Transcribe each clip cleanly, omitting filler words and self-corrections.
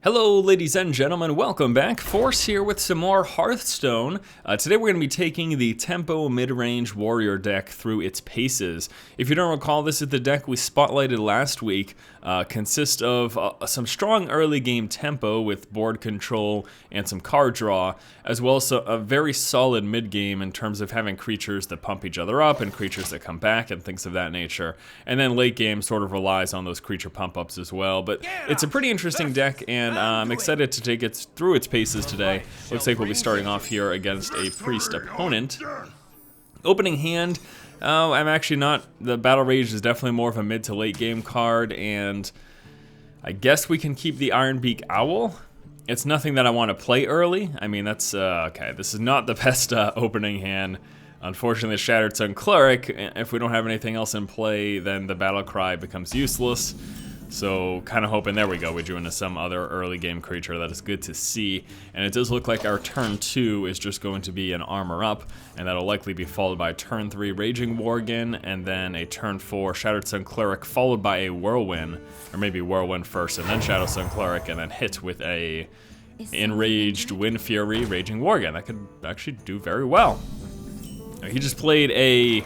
Hello ladies and gentlemen, welcome back. Force here with some more Hearthstone. Today we're going to be taking the Tempo Midrange Warrior deck through its paces. If you don't recall, this is the deck we spotlighted last week. Consists of some strong early game tempo with board control and some card draw, as well as a very solid mid game in terms of having creatures that pump each other up and creatures that come back and things of that nature. And then late game sort of relies on those creature pump ups as well. But it's a pretty interesting deck, and I'm excited to take it through its paces today. Looks like we'll be starting off here against a priest opponent. Opening hand, I'm actually not. The Battle Rage is definitely more of a mid to late game card, and I guess we can keep the Ironbeak Owl. It's nothing that I want to play early. I mean, that's okay. This is not the best opening hand. Unfortunately, the Shattered Sun Cleric, if we don't have anything else in play, then the Battle Cry becomes useless. So kind of hoping, there we go, we drew into some other early game creature. That is good to see. And it does look like our turn 2 is just going to be an Armor Up, and that'll likely be followed by turn 3 Raging Worgen, and then a turn 4 Shattered Sun Cleric, followed by a Whirlwind, or maybe Whirlwind first and then Shadow Sun Cleric, and then hit with a Enraged Wind Fury Raging Worgen. That could actually do very well. He just played a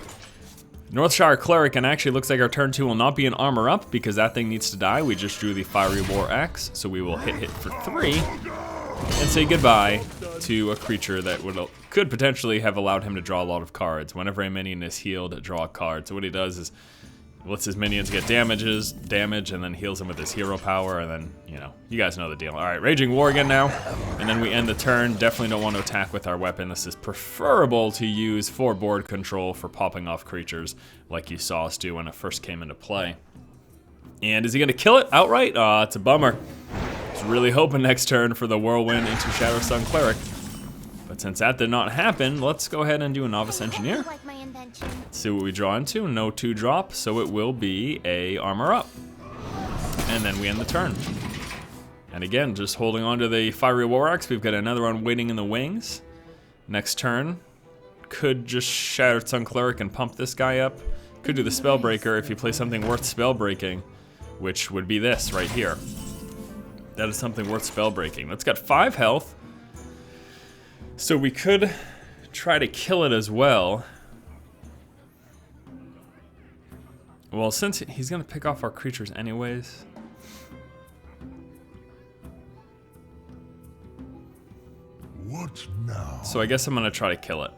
Northshire Cleric, and actually looks like our turn 2 will not be an Armor Up because that thing needs to die. We just drew the Fiery War Axe, so we will hit for 3 and say goodbye to a creature that could potentially have allowed him to draw a lot of cards. Whenever a minion is healed, draw a card. So what he does is lets his minions get damage, and then heals them with his hero power, and then, you know, you guys know the deal. All right, Raging Worgen now, and then we end the turn. Definitely don't want to attack with our weapon. This is preferable to use for board control for popping off creatures like you saw us do when it first came into play. And is he going to kill it outright? It's a bummer. I was really hoping next turn for the Whirlwind into Shadow Sun Cleric. But since that did not happen, let's go ahead and do a Novice Engineer. Let's see what we draw into. No 2-drop, so it will be a Armor Up. And then we end the turn. And again, just holding on to the Fiery War Axe. We've got another one waiting in the wings. Next turn, could just Shattered Sun Cleric and pump this guy up. Could do the Spellbreaker if you play something worth Spellbreaking, which would be this right here. That is something worth Spellbreaking. That's got 5 health. So we could try to kill it as well. Well, since he's gonna pick off our creatures anyways. What now? So I guess I'm gonna try to kill it.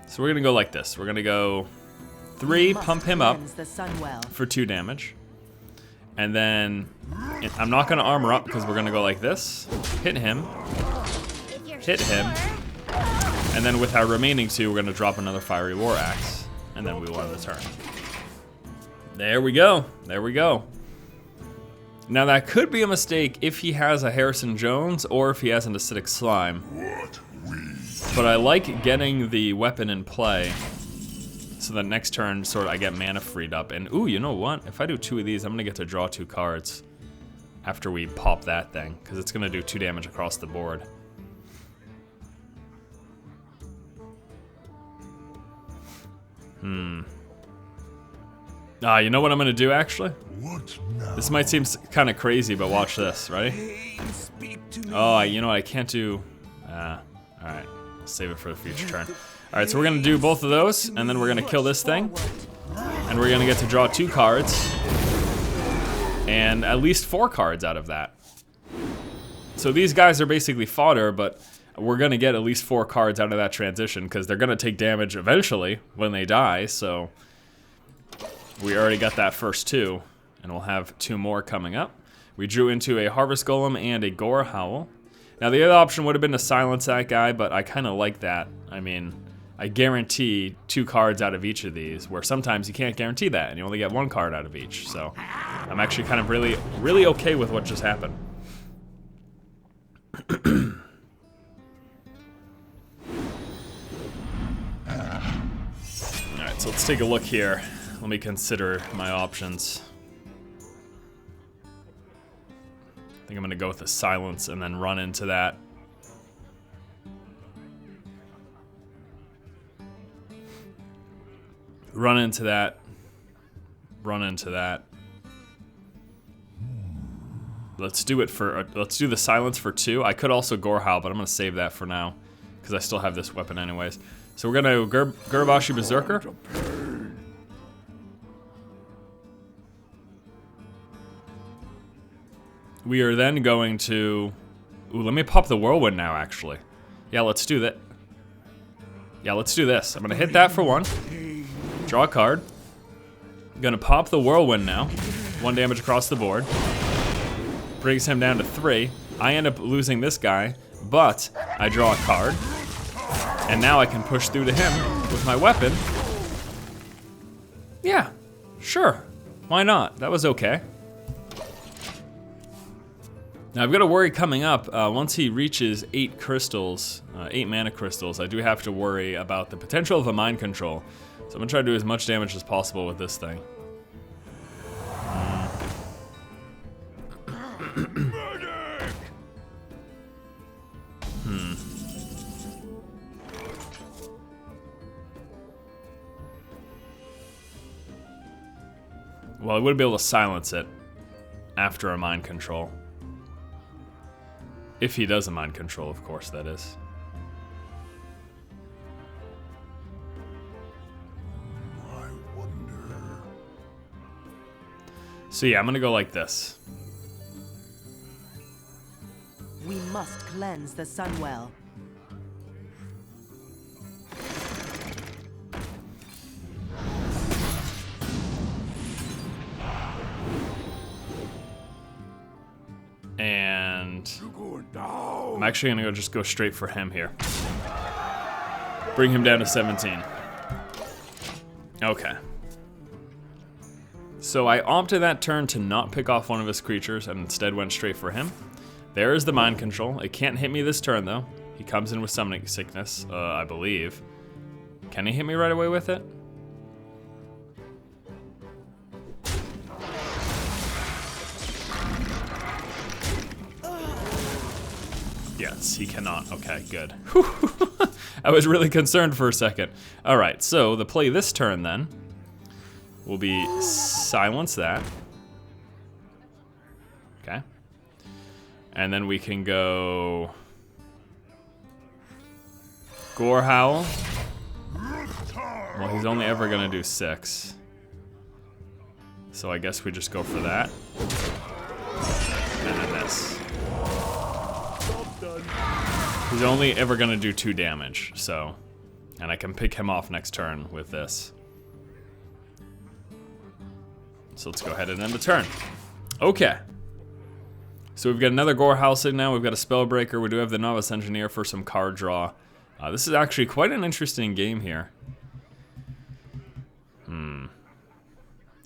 So we're gonna go like this. We're gonna go 3, pump him up for 2 damage. And then I'm not gonna Armor Up because we're gonna go like this. Hit him. Hit him. And then with our remaining 2, we're gonna drop another Fiery War Axe. And then we will end the turn. There we go. There we go. Now that could be a mistake if he has a Harrison Jones or if he has an Acidic Slime. But I like getting the weapon in play so that next turn I get mana freed up. And ooh, you know what? If I do 2 of these, I'm gonna get to draw 2 cards after we pop that thing, because it's gonna do 2 damage across the board. You know what I'm gonna do actually? What now? This might seem kind of crazy, but watch this. Ready? Oh, you know what? I can't do. All right, save it for the future turn. All right, so we're gonna do both of those, and then we're gonna kill this thing, and we're gonna get to draw 2 cards, and at least 4 cards out of that. So these guys are basically fodder, but we're gonna get at least 4 cards out of that transition because they're gonna take damage eventually when they die. So we already got that first 2, and we'll have 2 more coming up. We drew into a Harvest Golem and a Gore Howl. Now the other option would have been to silence that guy, but I kind of like that. I mean, I guarantee 2 cards out of each of these, where sometimes you can't guarantee that, and you only get 1 card out of each. So I'm actually kind of really okay with what just happened. Alright, so let's take a look here. Let me consider my options. I think I'm gonna go with the silence and then run into that. Run into that. Let's do it for, let's do the silence for 2. I could also Gore Howl, but I'm gonna save that for now, because I still have this weapon anyways. So we're gonna Gurabashi Berserker. We are then going to, ooh, let me pop the Whirlwind now, actually. Yeah, let's do that. Yeah, let's do this. I'm gonna hit that for 1. Draw a card. I'm gonna pop the Whirlwind now. 1 damage across the board. Brings him down to 3. I end up losing this guy, but I draw a card. And now I can push through to him with my weapon. Yeah, sure. Why not? That was okay. Now I've got a worry coming up. Once he reaches 8 crystals, 8 mana crystals, I do have to worry about the potential of a mind control. So I'm gonna try to do as much damage as possible with this thing. Well, I would be able to silence it after a mind control. If he does a mind control, of course, that is. I wonder. So yeah, I'm gonna go like this. We must cleanse the Sunwell. And I'm actually gonna just go straight for him here. Bring him down to 17. Okay. So I opted that turn to not pick off one of his creatures and instead went straight for him. There is the mind control. It can't hit me this turn though. He comes in with summoning sickness, I believe. Can he hit me right away with it? Yes, he cannot. Okay, good. I was really concerned for a second. All right, so the play this turn then will be silence that. Okay. And then we can go Gore Howl. Well, he's only ever gonna do 6. So I guess we just go for that. And then this. He's only ever gonna do 2 damage, so. And I can pick him off next turn with this. So let's go ahead and end the turn. Okay. So we've got another Gore Howl sitting now. We've got a Spellbreaker. We do have the Novice Engineer for some card draw. This is actually quite an interesting game here.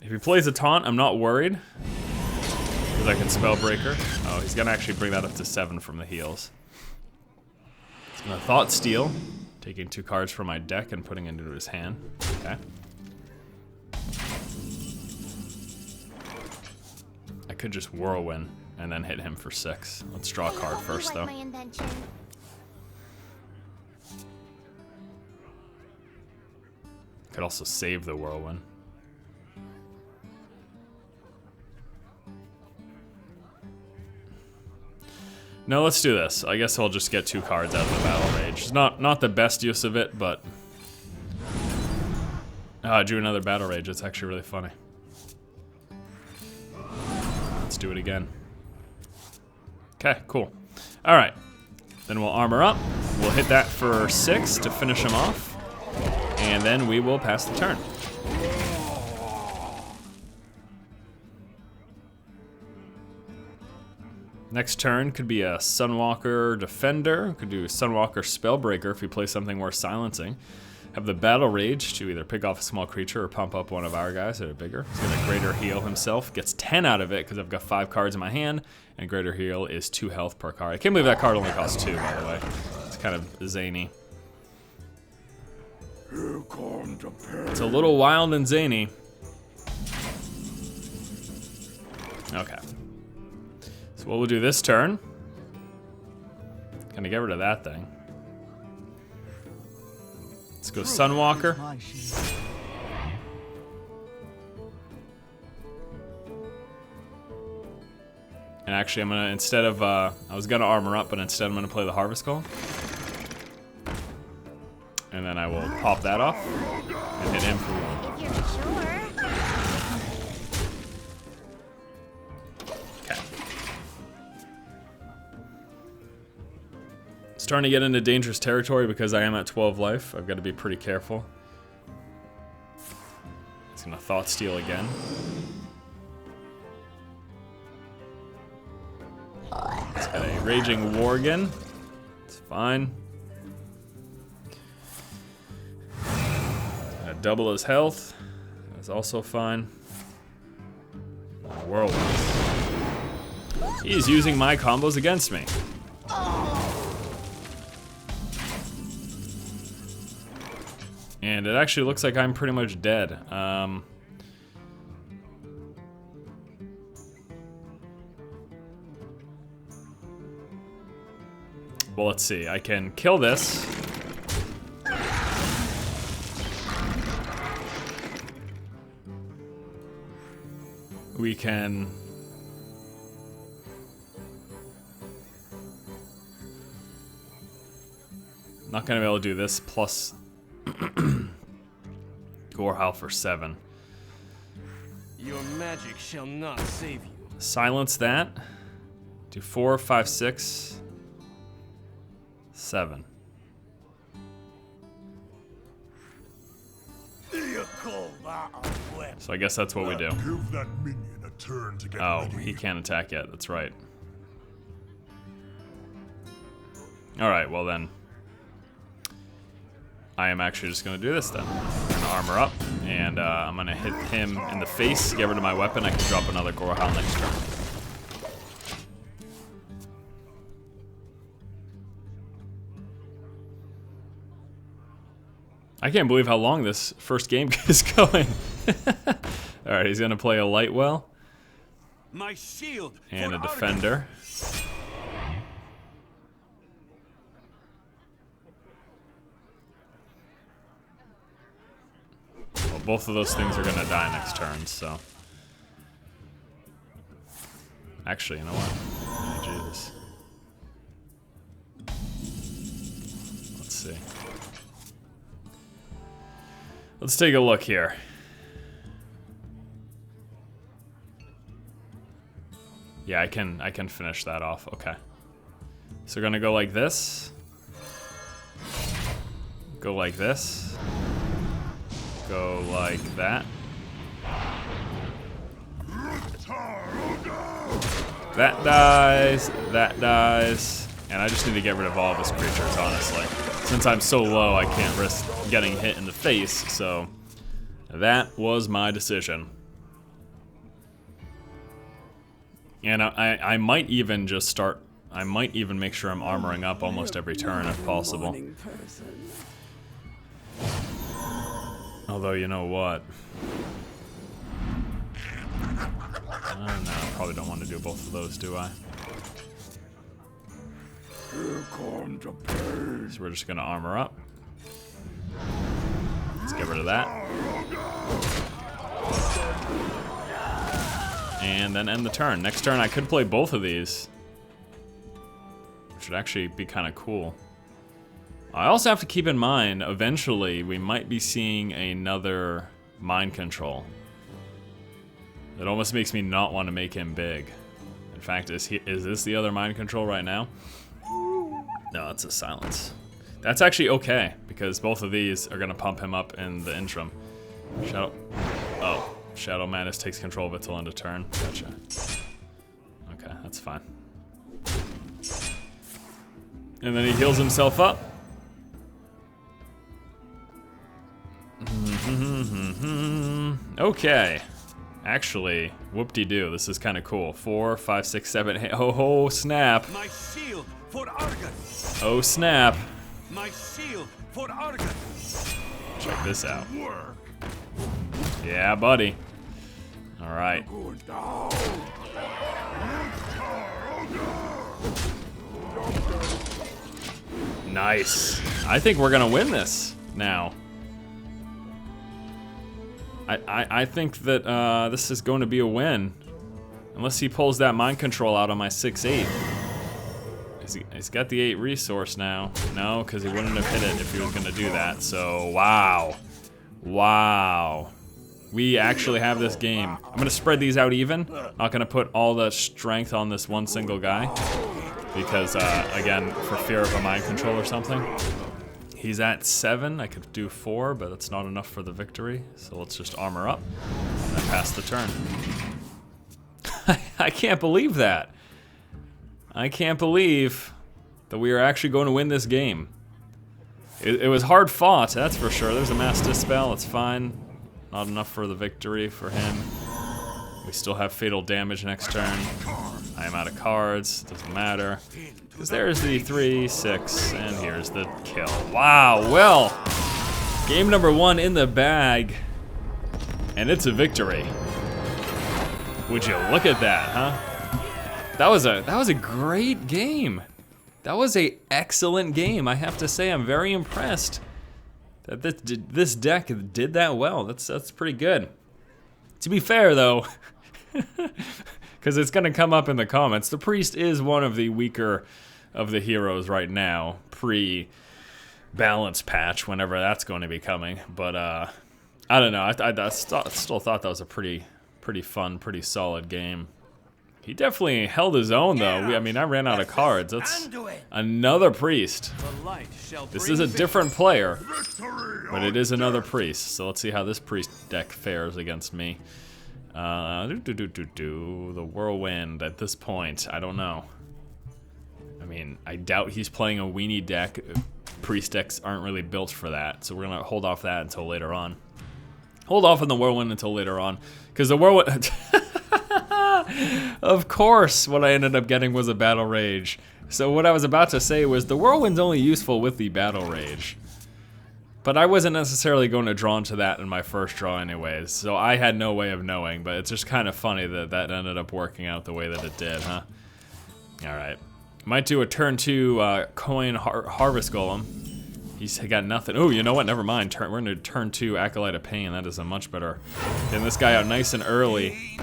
If he plays a taunt, I'm not worried. Because I can Spellbreaker. Oh, he's gonna actually bring that up to 7 from the heals. He's gonna Thought Steal, taking 2 cards from my deck and putting it into his hand. Okay. I could just Whirlwind and then hit him for 6. Let's draw a card first, though. Could also save the Whirlwind. No, let's do this. I guess I'll just get 2 cards out of the Battle Rage. It's not the best use of it, but I drew another Battle Rage. It's actually really funny. Let's do it again. Okay, cool. All right, then we'll armor up. We'll hit that for 6 to finish him off, and then we will pass the turn. Next turn could be a Sunwalker Defender. Could do Sunwalker Spellbreaker if we play something worth silencing. Have the Battle Rage to either pick off a small creature or pump up one of our guys that are bigger. He's gonna Greater Heal himself. Gets 10 out of it because I've got 5 cards in my hand, and Greater Heal is 2 health per card. I can't believe that card only costs 2, by the way. It's kind of zany. It's a little wild and zany. Okay. So what we'll do this turn, gonna get rid of that thing. Let's go Sunwalker. And actually, I'm gonna, instead of, I was gonna armor up, but instead I'm gonna play the Harvest Call. And then I will pop that off and hit him for 1. If you're sure. Okay. Starting to get into dangerous territory because I am at 12 life. I've got to be pretty careful. He's gonna Thought Steal again. He's got a Raging Worgen. It's fine. Double his health. That's also fine. Whirlwind. He's using my combos against me. And it actually looks like I'm pretty much dead. Well, let's see. I can kill this. We can... Not gonna be able to do this plus Gorehowl for 7. Your magic shall not save you. Silence that. Do 4, 5, 6, 7. You call that a weapon? So I guess that's what we do. Give that minion a turn to get Oh, ready. he can't attack yet. That's right. Alright, well then. I am actually just going to do this then. I'm going to armor up, and I'm going to hit him in the face, get rid of my weapon. I can drop another Gorehowl next turn. I can't believe how long this first game is going. Alright, he's going to play a Lightwell My shield and for a Defender. Well, both of those things are going to die next turn, so... Actually, you know what? Oh, Jesus. Let's see. Let's take a look here. Yeah, I can finish that off. Okay. So we're gonna go like this. Go like this. Go like that. That dies. That dies. And I just need to get rid of all of his creatures, honestly. Since I'm so low, I can't risk getting hit in the face, so that was my decision. And I might even just start, I might even make sure I'm armoring up almost every turn if possible. Although, you know what? I don't know, I probably don't want to do both of those, do I? So we're just gonna armor up. Let's get rid of that. And then end the turn. Next turn I could play both of these. Which would actually be kind of cool. I also have to keep in mind, eventually we might be seeing another mind control. It almost makes me not want to make him big. In fact, is this the other mind control right now? No, it's a silence. That's actually okay, because both of these are gonna pump him up in the interim. Shadow Madness takes control of it till end of turn. Gotcha. Okay, that's fine. And then he heals himself up. Okay. Actually, whoop-de-doo, this is kind of cool. 4, 5, 6, 7, 8. Oh, snap. My shield for Argus. Oh, snap. My shield for Argus. Check this out. Yeah, buddy. All right. Nice. I think we're gonna win this now. I think that this is going to be a win. Unless he pulls that mind control out on my 6-8. He's got the 8 resource now. No, because he wouldn't have hit it if he was going to do that. So, wow. Wow. We actually have this game. I'm going to spread these out even. Not going to put all the strength on this one single guy. Because, again, for fear of a mind control or something. He's at 7. I could do 4, but that's not enough for the victory. So let's just armor up and then pass the turn. I can't believe that. I can't believe that we are actually going to win this game. It was hard fought, that's for sure. There's a Mass Dispel, it's fine. Not enough for the victory for him. We still have fatal damage next turn. I am out of cards, doesn't matter. Because there's the 3, 6, and here's the kill. Wow, well, game number 1 in the bag, and it's a victory. Would you look at that, huh? That was a great game. That was an excellent game. I have to say, I'm very impressed that this deck did that well. That's pretty good. To be fair, though, because it's going to come up in the comments, the Priest is one of the weaker of the heroes right now, pre-balance patch, whenever that's going to be coming. But I don't know. I still thought that was a pretty fun, pretty solid game. He definitely held his own, though. I mean, I ran out of cards. That's another Priest. This is a different player, but it is another Priest. So let's see how this Priest deck fares against me. The Whirlwind at this point, I don't know. I mean, I doubt he's playing a weenie deck. Priest decks aren't really built for that, so we're gonna hold off that until later on. Hold off on the Whirlwind until later on, because the Whirlwind... Of course, what I ended up getting was a Battle Rage. So what I was about to say was the Whirlwind's only useful with the Battle Rage. But I wasn't necessarily going to draw into that in my first draw anyways, so I had no way of knowing, but it's just kind of funny that that ended up working out the way that it did, huh? Alright. Might do a turn 2 coin Harvest Golem. He's got nothing. Oh, you know what? Never mind. We're going to turn 2 Acolyte of Pain. That is a much better... Getting this guy out nice and early.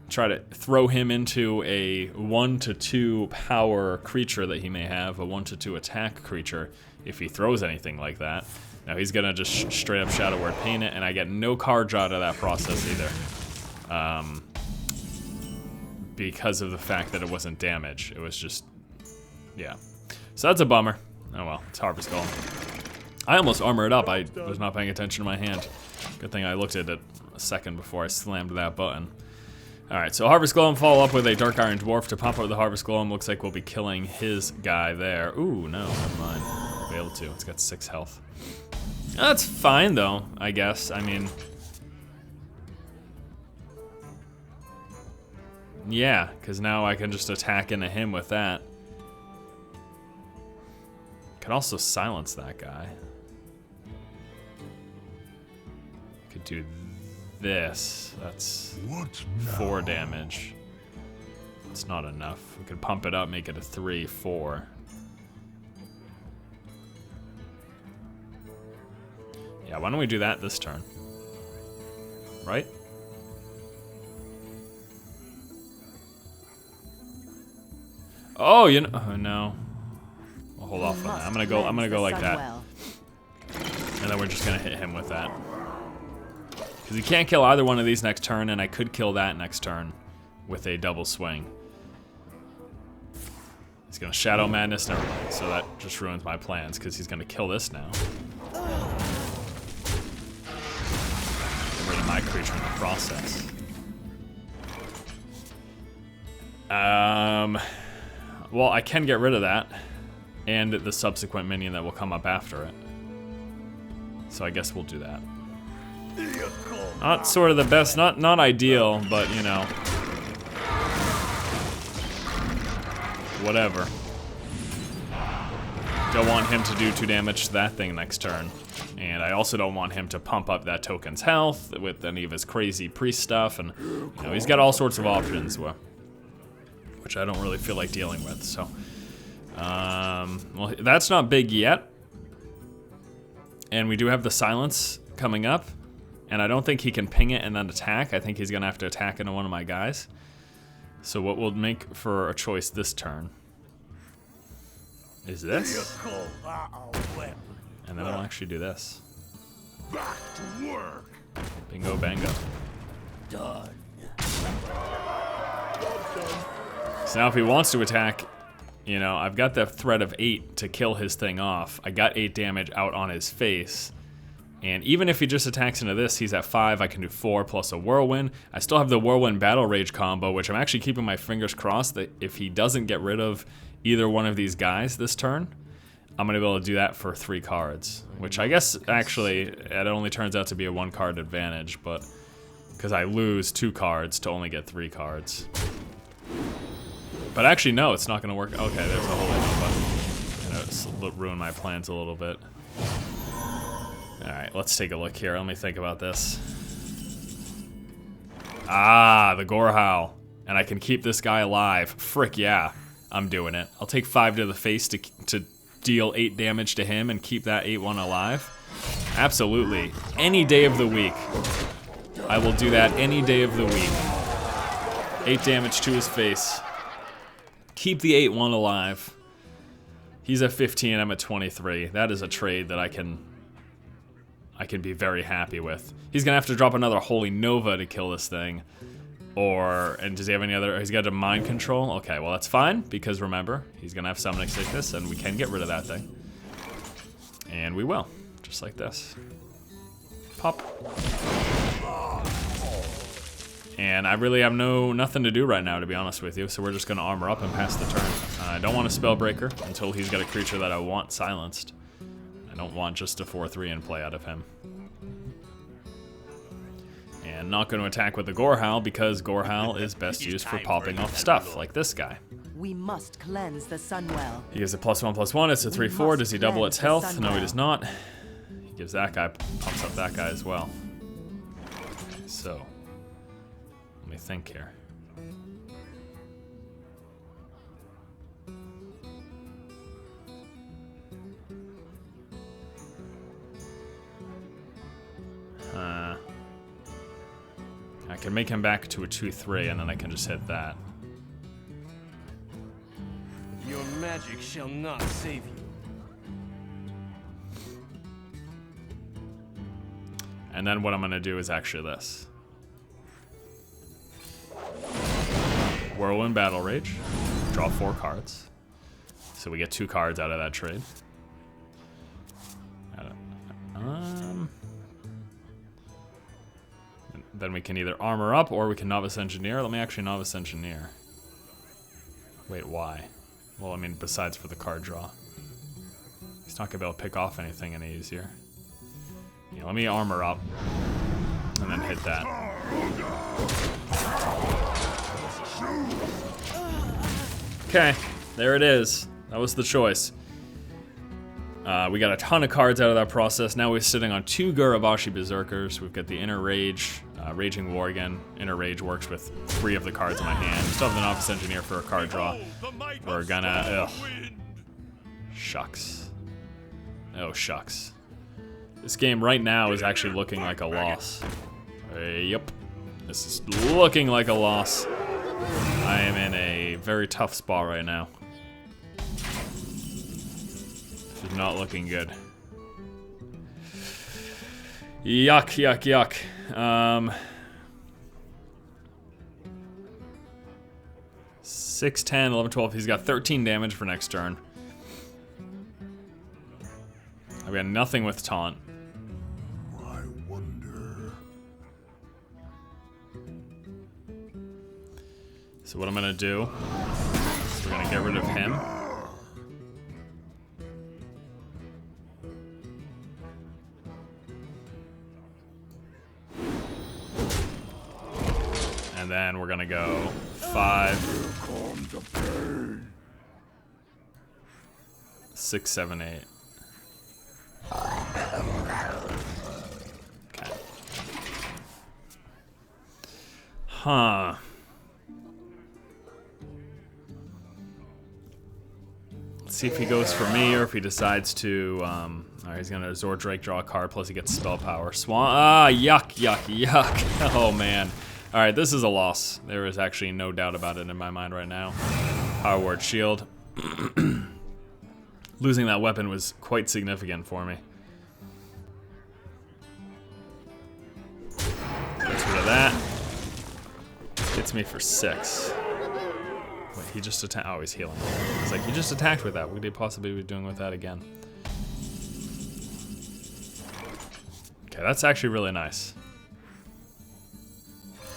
Try to throw him into a 1/2 power creature that he may have, a 1/2 attack creature, if he throws anything like that. Now he's gonna just straight up Shadow Word Paint it, and I get no card draw out of that process either. Because of the fact that it wasn't damage. It was just, yeah. So that's a bummer. Oh well, it's Harvest Golem. I almost armored up. I was not paying attention to my hand. Good thing I looked at it a second before I slammed that button. Alright, so Harvest Golem follow up with a Dark Iron Dwarf to pop out the Harvest Golem. Looks like we'll be killing his guy there. Ooh, no, never mind. We'll be able to. It's got 6 health. That's fine, though, I guess. I mean... Yeah, because now I can just attack into him with that. Can also silence that guy. Could do this. That's 4 damage. It's not enough. We could pump it up, make it a 3, 4. Yeah, why don't we do that this turn? Right? Oh, you know, oh, no. We'll hold off on that. I'm gonna go like that. And then we're just gonna hit him with that. Because he can't kill either one of these next turn, and I could kill that next turn with a double swing. He's gonna Shadow Madness, never mind. So that just ruins my plans, because he's gonna kill this now. Get rid of my creature in the process. Well, I can get rid of that, and the subsequent minion that will come up after it. So I guess we'll do that. Not sort of the best, not ideal, but you know. Whatever. Don't want him to do 2 damage to that thing next turn. And I also don't want him to pump up that token's health with any of his crazy priest stuff, and you know, he's got all sorts of options, which I don't really feel like dealing with, so. Well, that's not big yet. And we do have the silence coming up. and I don't think he can ping it and then attack. I think he's gonna have to attack into one of my guys. So what we'll make for a choice this turn is this. And then I'll actually do this. Back to work. Bingo bango. Done. So now if he wants to attack, you know, I've got the threat of 8 to kill his thing off. I got 8 damage out on his face. And even if he just attacks into this, he's at 5. I can do 4 plus a Whirlwind. I still have the Whirlwind Battle Rage combo, which I'm actually keeping my fingers crossed that if he doesn't get rid of either one of these guys this turn, I'm going to be able to do that for 3 cards. Which I guess, actually, it only turns out to be a 1-card advantage, but because I lose 2 cards to only get 3 cards. But actually, no, it's not going to work. Okay, there's a whole button. You know, it's ruined my plans a little bit. Alright, let's take a look here. Let me think about this. Ah, the Gore Howl. And I can keep this guy alive. Frick yeah, I'm doing it. I'll take 5 to the face to deal 8 damage to him and keep that 8-1 alive. Absolutely. Any day of the week. I will do that any day of the week. 8 damage to his face. Keep the 8-1 alive. He's at 15, I'm at 23. That is a trade that I can be very happy with. He's gonna have to drop another Holy Nova to kill this thing. And does he have any other, he's got a Mind Control? Okay, well that's fine, because remember, he's gonna have Summoning Sickness, and we can get rid of that thing. And we will, just like this. Pop. And I really have nothing to do right now, to be honest with you, so we're just gonna armor up and pass the turn. I don't want a Spellbreaker until he's got a creature that I want silenced. I don't want just a 4/3 in play out of him. And not going to attack with the Gore Howl because Gore Howl is best used for popping off stuff, like this guy. We must cleanse the Sunwell. He gives a +1/+1, it's a 3/4. Does he double its health? No, he does not. He gives that guy, pumps up that guy as well. Okay, so, let me think here. I can make him back to a 2/3, and then I can just hit that. Your magic shall not save you. And then what I'm gonna do is actually this. Whirlwind Battle Rage. Draw 4 cards. So we get 2 cards out of that trade. Then we can either armor up or we can Novice Engineer. Let me actually Novice Engineer. Wait, why? Well, I mean, besides for the card draw. He's not gonna be able to pick off anything any easier. Yeah, let me armor up and then hit that. Okay, there it is. That was the choice. We got a ton of cards out of that process. Now we're sitting on 2 Gurabashi Berserkers. We've got the Inner Rage, Raging War again. Inner Rage works with 3 of the cards in my hand. Still have the Novice Engineer for a card draw. We're gonna, shucks. Oh, shucks. This game right now is actually looking like a loss. Yep. This is looking like a loss. I am in a very tough spot right now. This is not looking good. Yuck, yuck, yuck. 6, 10, 11, 12. He's got 13 damage for next turn. I've got nothing with taunt. I wonder. So what I'm gonna do is we're gonna get rid of him. And then we're gonna go 5, 6, 7, 8. Okay. Huh. Let's see if he goes for me or if he decides to, alright, he's gonna Zord Drake, draw a card, plus he gets spell power. Swan, yuck, yuck, yuck. Oh man. Alright, this is a loss. There is actually no doubt about it in my mind right now. Power Word Shield. Losing that weapon was quite significant for me. Gets rid of that. Hits me for 6. Wait, he just attacked. Oh, he's healing. It's like, he just attacked with that. What could he possibly be doing with that again? Okay, that's actually really nice.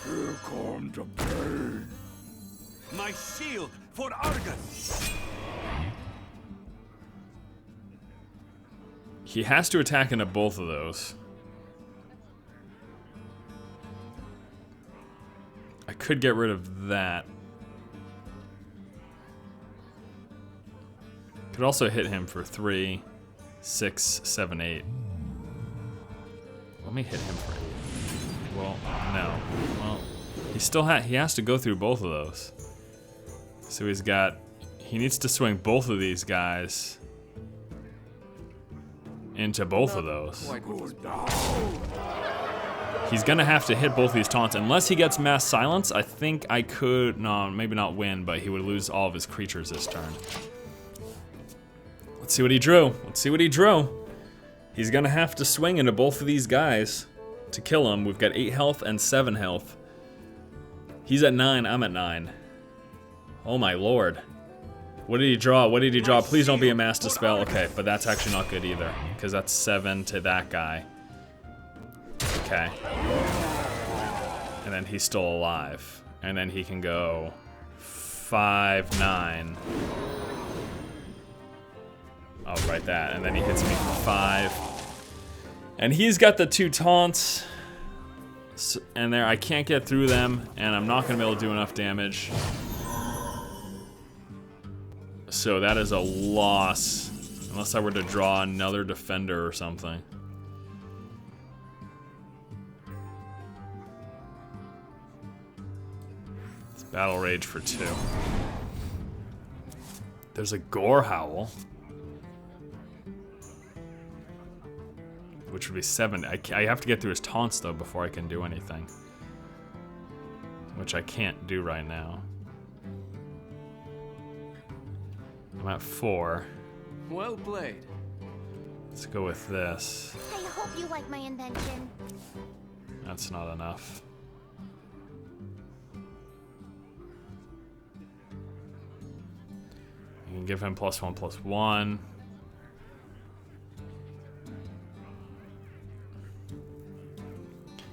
Here comes the pain. My shield for Argus. He has to attack into both of those. I could get rid of that. Could also hit him for 3, 6, 7, 8. Let me hit him for 8. Well, no. Well, he has to go through both of those. So he needs to swing both of these guys into both of those. He's gonna have to hit both these taunts. Unless he gets mass silence, I think I could, no, maybe not win, but he would lose all of his creatures this turn. Let's see what he drew. Let's see what he drew. He's gonna have to swing into both of these guys to kill him. We've got 8 health and 7 health. He's at 9, I'm at 9. Oh my lord. What did he draw? What did he draw? Please don't be a mass dispel. Okay, but that's actually not good either, because that's 7 to that guy. Okay. And then he's still alive. And then he can go 5, 9. Oh, right, that. And then he hits me for 5. And he's got the 2 taunts. And there, I can't get through them, and I'm not gonna be able to do enough damage. So that is a loss, unless I were to draw another defender or something. It's Battle Rage for 2. There's a Gore Howl, which would be 7. I have to get through his taunts though before I can do anything, which I can't do right now. I'm at 4. Well played. Let's go with this. I hope you like my invention. That's not enough. You can give him +1/+1.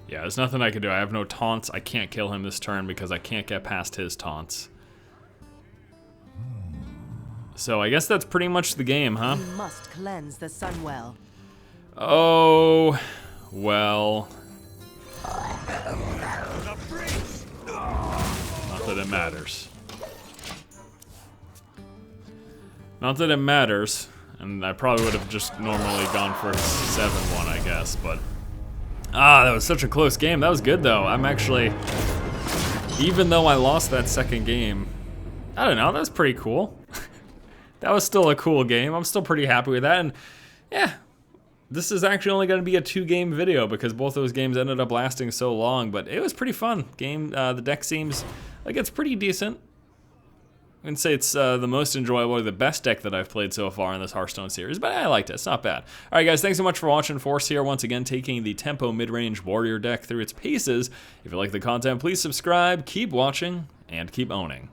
Yeah, there's nothing I can do. I have no taunts. I can't kill him this turn because I can't get past his taunts. So I guess that's pretty much the game, huh? You must cleanse the Sunwell. Oh, well. Not that it matters. Not that it matters. And I probably would have just normally gone for a 7-1, I guess, but... Ah, that was such a close game. That was good, though. I'm actually... Even though I lost that second game, I don't know, that was pretty cool. That was still a cool game. I'm still pretty happy with that, and yeah, this is actually only going to be a 2-game video because both those games ended up lasting so long, but it was pretty fun. The deck seems like it's pretty decent. I wouldn't say it's the most enjoyable or the best deck that I've played so far in this Hearthstone series, but I liked it. It's not bad. All right, guys, thanks so much for watching. Force here once again, taking the Tempo Midrange Warrior deck through its paces. If you like the content, please subscribe, keep watching, and keep owning.